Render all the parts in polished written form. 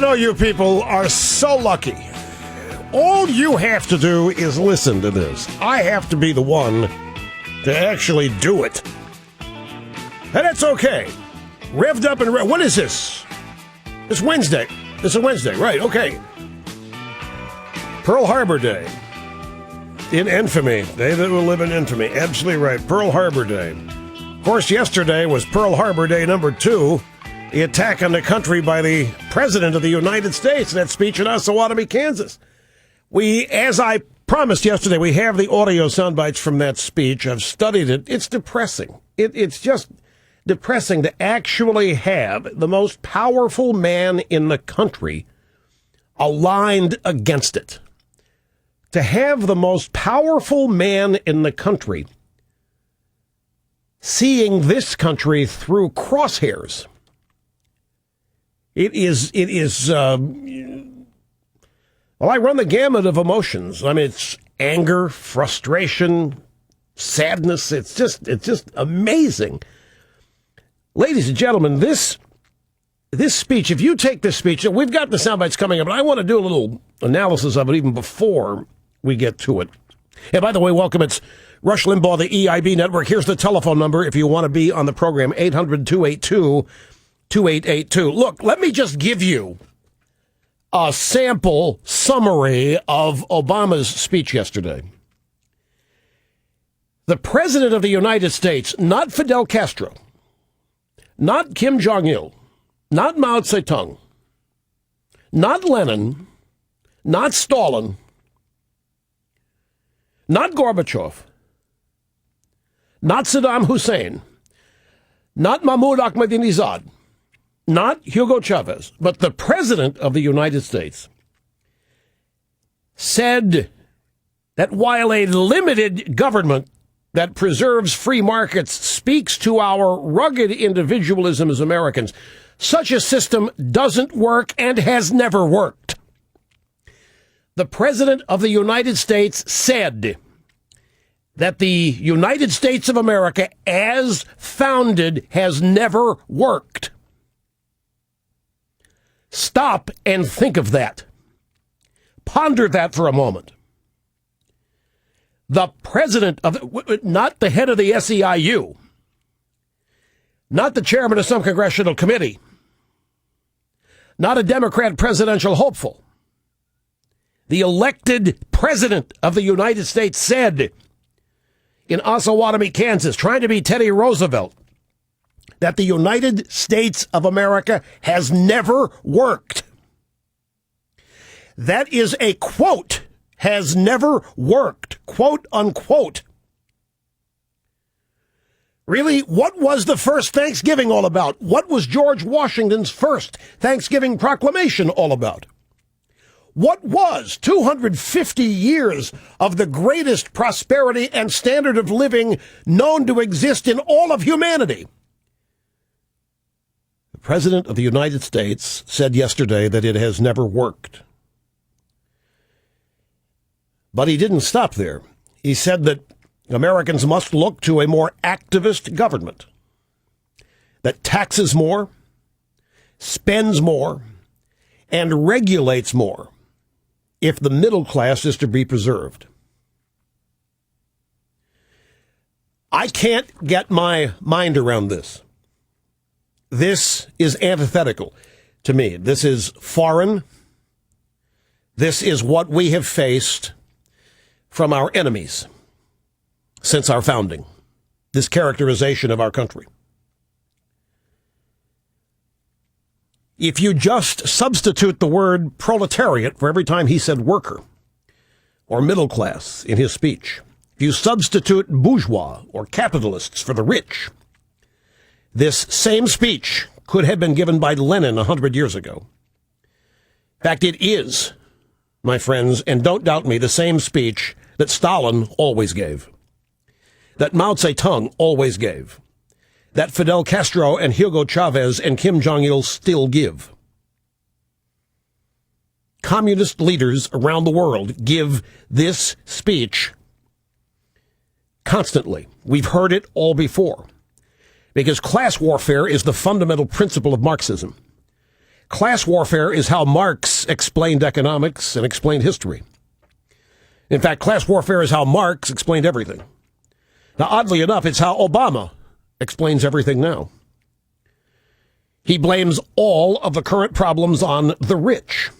know you people are so lucky. All you have to do is listen to this. I have to be the one to actually do it. And that's okay. Revved up and what is this? It's Wednesday. It's a Wednesday, right, okay. Pearl Harbor Day. In infamy. They that will live in infamy. Absolutely right. Pearl Harbor Day. Of course, yesterday was Pearl Harbor Day number 2. The attack on the country by the President of the United States. That speech in Osawatomie, Kansas. We, as I promised yesterday, we have the audio sound bites from that speech. I've studied it. It's depressing. It's just depressing to actually have the most powerful man in the country aligned against it. To have the most powerful man in the country seeing this country through crosshairs. It is, well, I run the gamut of emotions. I mean, it's anger, frustration, sadness. It's just amazing. Ladies and gentlemen, this speech, if you take this speech, we've got the sound bites coming up, but I want to do a little analysis of it even before we get to it. And by the way, welcome. It's Rush Limbaugh, the EIB Network. Here's the telephone number if you want to be on the program, 800-282-2882. Look, let me just give you a sample summary of Obama's speech yesterday. The President of the United States, not Fidel Castro, not Kim Jong-il, not Mao Zedong, not Lenin, not Stalin, not Gorbachev, not Saddam Hussein, not Mahmoud Ahmadinejad, not Hugo Chavez, but the President of the United States said that while a limited government that preserves free markets speaks to our rugged individualism as Americans, such a system doesn't work and has never worked. The President of the United States said that the United States of America, as founded, has never worked. Stop and think of that. Ponder that for a moment. The president of, not the head of the SEIU, not the chairman of some congressional committee, not a Democrat presidential hopeful. The elected president of the United States said in Osawatomie, Kansas, trying to be Teddy Roosevelt, that the United States of America has never worked. That is a quote, has never worked, quote unquote. Really, what was the first Thanksgiving all about? What was George Washington's first Thanksgiving proclamation all about? What was 250 years of the greatest prosperity and standard of living known to exist in all of humanity? The President of the United States said yesterday that it has never worked. But he didn't stop there. He said that Americans must look to a more activist government that taxes more, spends more, and regulates more if the middle class is to be preserved. I can't get my mind around this. This is antithetical to me. This is foreign. This is what we have faced from our enemies since our founding, this characterization of our country. If you just substitute the word proletariat for every time he said worker or middle class in his speech, if you substitute bourgeois or capitalists for the rich, this same speech could have been given by Lenin 100 years ago. In fact, it is, my friends, and don't doubt me, the same speech that Stalin always gave, that Mao Zedong always gave, that Fidel Castro and Hugo Chavez and Kim Jong-il still give. Communist leaders around the world give this speech constantly. We've heard it all before, because class warfare is the fundamental principle of Marxism. class warfare is how Marx explained economics and explained history. In fact, class warfare is how Marx explained everything. Now, oddly enough, it's how Obama explains everything now. He blames all of the current problems on the rich.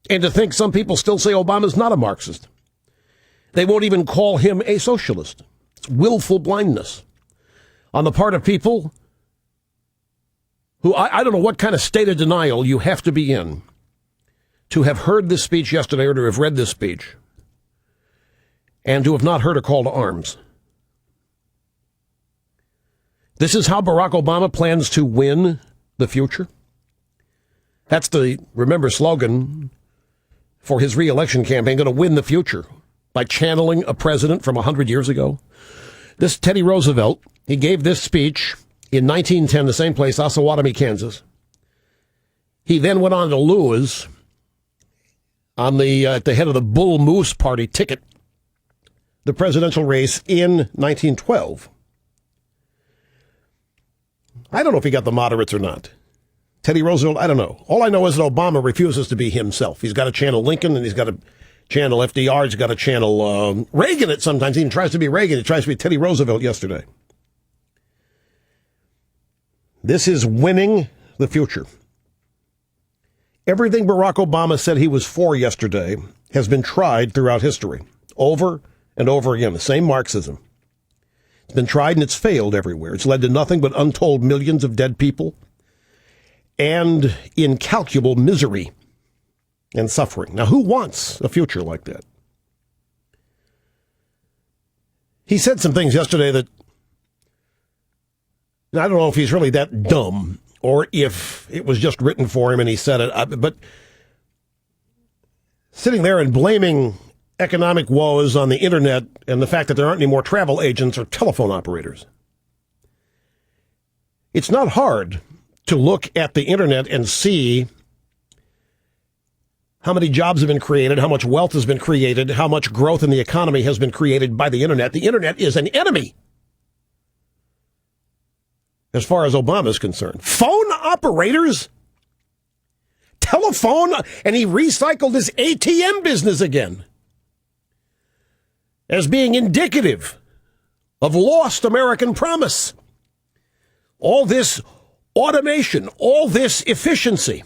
And to think some people still say Obama's not a Marxist. They won't even call him a socialist. It's willful blindness on the part of people who, I don't know what kind of state of denial you have to be in to have heard this speech yesterday or to have read this speech and to have not heard a call to arms. This is how Barack Obama plans to win the future. That's the, remember, slogan for his re-election campaign, going to win the future by channeling a president from 100 years ago. This Teddy Roosevelt, he gave this speech in 1910, the same place, Osawatomie, Kansas. He then went on to lose on at the head of the Bull Moose Party ticket, the presidential race in 1912. I don't know if he got the moderates or not. Teddy Roosevelt, I don't know. All I know is that Obama refuses to be himself. He's got to channel Lincoln, and he's got to channel FDR. He's got to channel Reagan at sometimes. He even tries to be Reagan. He tries to be Teddy Roosevelt yesterday. This is winning the future. Everything Barack Obama said he was for yesterday has been tried throughout history, over and over again. The same Marxism. It's been tried and it's failed everywhere. It's led to nothing but untold millions of dead people and incalculable misery and suffering. Now, who wants a future like that? He said some things yesterday that I don't know if he's really that dumb or if it was just written for him and he said it, but sitting there and blaming economic woes on the internet and the fact that there aren't any more travel agents or telephone operators. It's not hard to look at the internet and see how many jobs have been created, how much wealth has been created, how much growth in the economy has been created by the internet. The internet is an enemy as far as Obama is concerned. Phone operators, telephone, and he recycled his ATM business again as being indicative of lost American promise. All this automation, all this efficiency,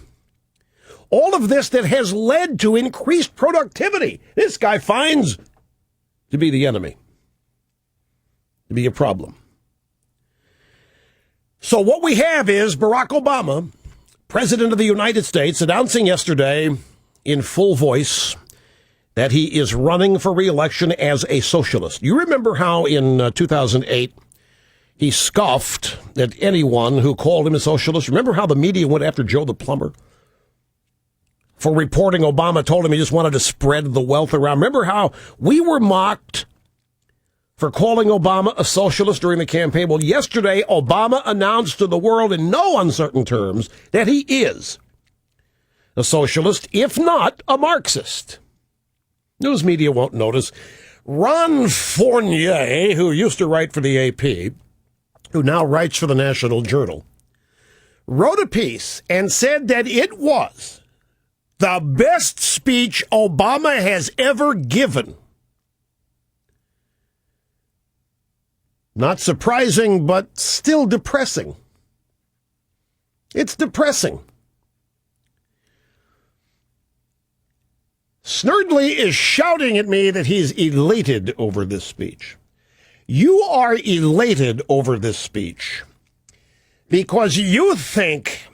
all of this that has led to increased productivity, this guy finds to be the enemy, to be a problem. So what we have is Barack Obama, President of the United States, announcing yesterday in full voice that he is running for re-election as a socialist. You remember how in 2008 he scoffed at anyone who called him a socialist? Remember how the media went after Joe the plumber for reporting Obama told him he just wanted to spread the wealth around? Remember how we were mocked for calling Obama a socialist during the campaign? Well, yesterday, Obama announced to the world in no uncertain terms that he is a socialist, if not a Marxist. News media won't notice. Ron Fournier, who used to write for the AP, who now writes for the National Journal, wrote a piece and said that it was the best speech Obama has ever given. Not surprising, but still depressing. It's depressing. Snerdley is shouting at me that he's elated over this speech. You are elated over this speech because you think,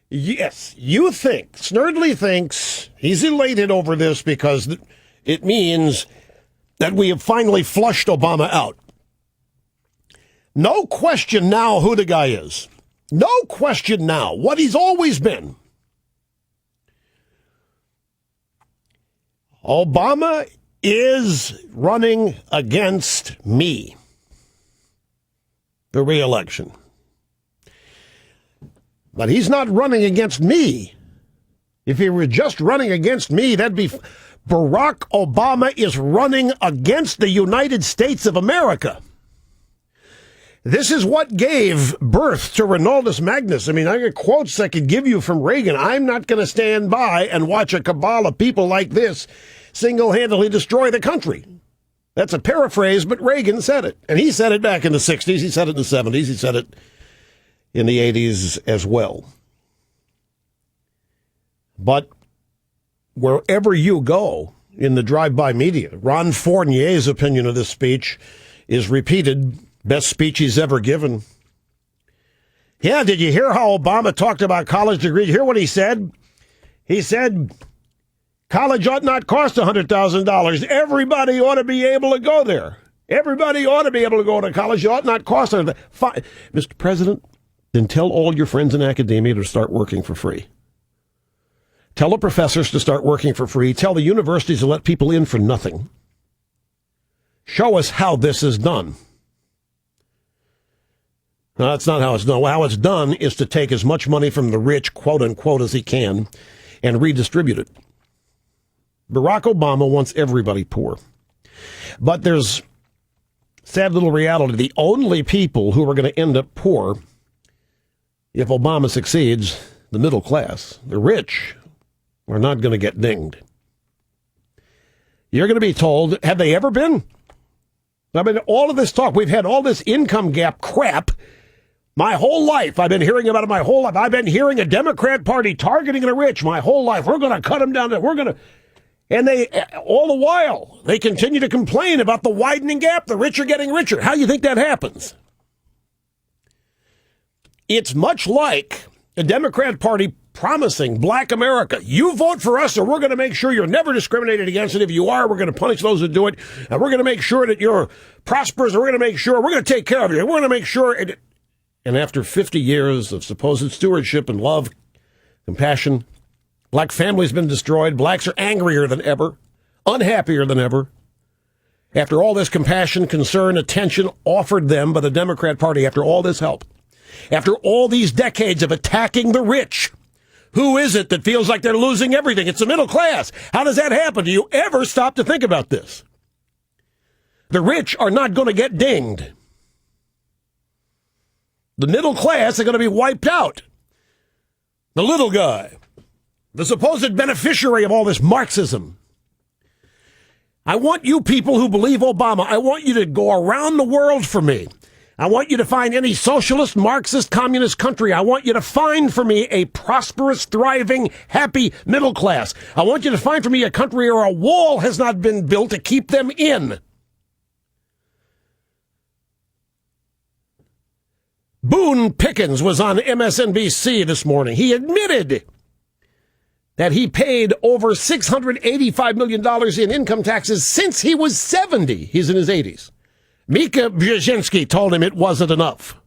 Snerdley thinks he's elated over this because it means that we have finally flushed Obama out. No question now who the guy is. No question now what he's always been. Obama is running against me. The re-election. But he's not running against me. If he were just running against me, that'd be Barack Obama is running against the United States of America. This is what gave birth to Ronaldus Magnus. I mean, I got quotes I could give you from Reagan. I'm not going to stand by and watch a cabal of people like this single-handedly destroy the country. That's a paraphrase, but Reagan said it. And he said it back in the 60s. He said it in the 70s. He said it in the 80s as well. But wherever you go in the drive-by media, Ron Fournier's opinion of this speech is repeated. Best speech he's ever given. Yeah, did you hear how Obama talked about college degrees? Hear what he said? He said, college ought not cost $100,000. Everybody ought to be able to go there. Everybody ought to be able to go to college. It ought not cost $100,000. Mr. President, then tell all your friends in academia to start working for free. Tell the professors to start working for free. Tell the universities to let people in for nothing. Show us how this is done. No, that's not how it's done. How it's done is to take as much money from the rich, quote unquote, as he can and redistribute it. Barack Obama wants everybody poor. But there's sad little reality. The only people who are going to end up poor, if Obama succeeds, the middle class, the rich, are not going to get dinged. You're going to be told, have they ever been? I mean, all of this talk, we've had all this income gap crap my whole life. I've been hearing about it my whole life. I've been hearing a Democrat Party targeting the rich my whole life. We're going to cut them down. And they, all the while, they continue to complain about the widening gap. The rich are getting richer. How do you think that happens? It's much like the Democrat Party promising black America, you vote for us or we're going to make sure you're never discriminated against. And if you are, we're going to punish those who do it. And we're going to make sure that you're prosperous. And we're going to make sure we're going to take care of you. We're going to make sure. And after 50 years of supposed stewardship and love, compassion, black families been destroyed. Blacks are angrier than ever, unhappier than ever. After all this compassion, concern, attention offered them by the Democrat Party, after all this help, after all these decades of attacking the rich, who is it that feels like they're losing everything? It's the middle class. How does that happen? Do you ever stop to think about this? The rich are not going to get dinged. The middle class are going to be wiped out. The little guy, the supposed beneficiary of all this Marxism. I want you people who believe Obama, I want you to go around the world for me. I want you to find any socialist, Marxist, communist country. I want you to find for me a prosperous, thriving, happy middle class. I want you to find for me a country where a wall has not been built to keep them in. Boone Pickens was on MSNBC this morning. He admitted that he paid over $685 million in income taxes since he was 70. He's in his 80s. Mika Brzezinski told him it wasn't enough.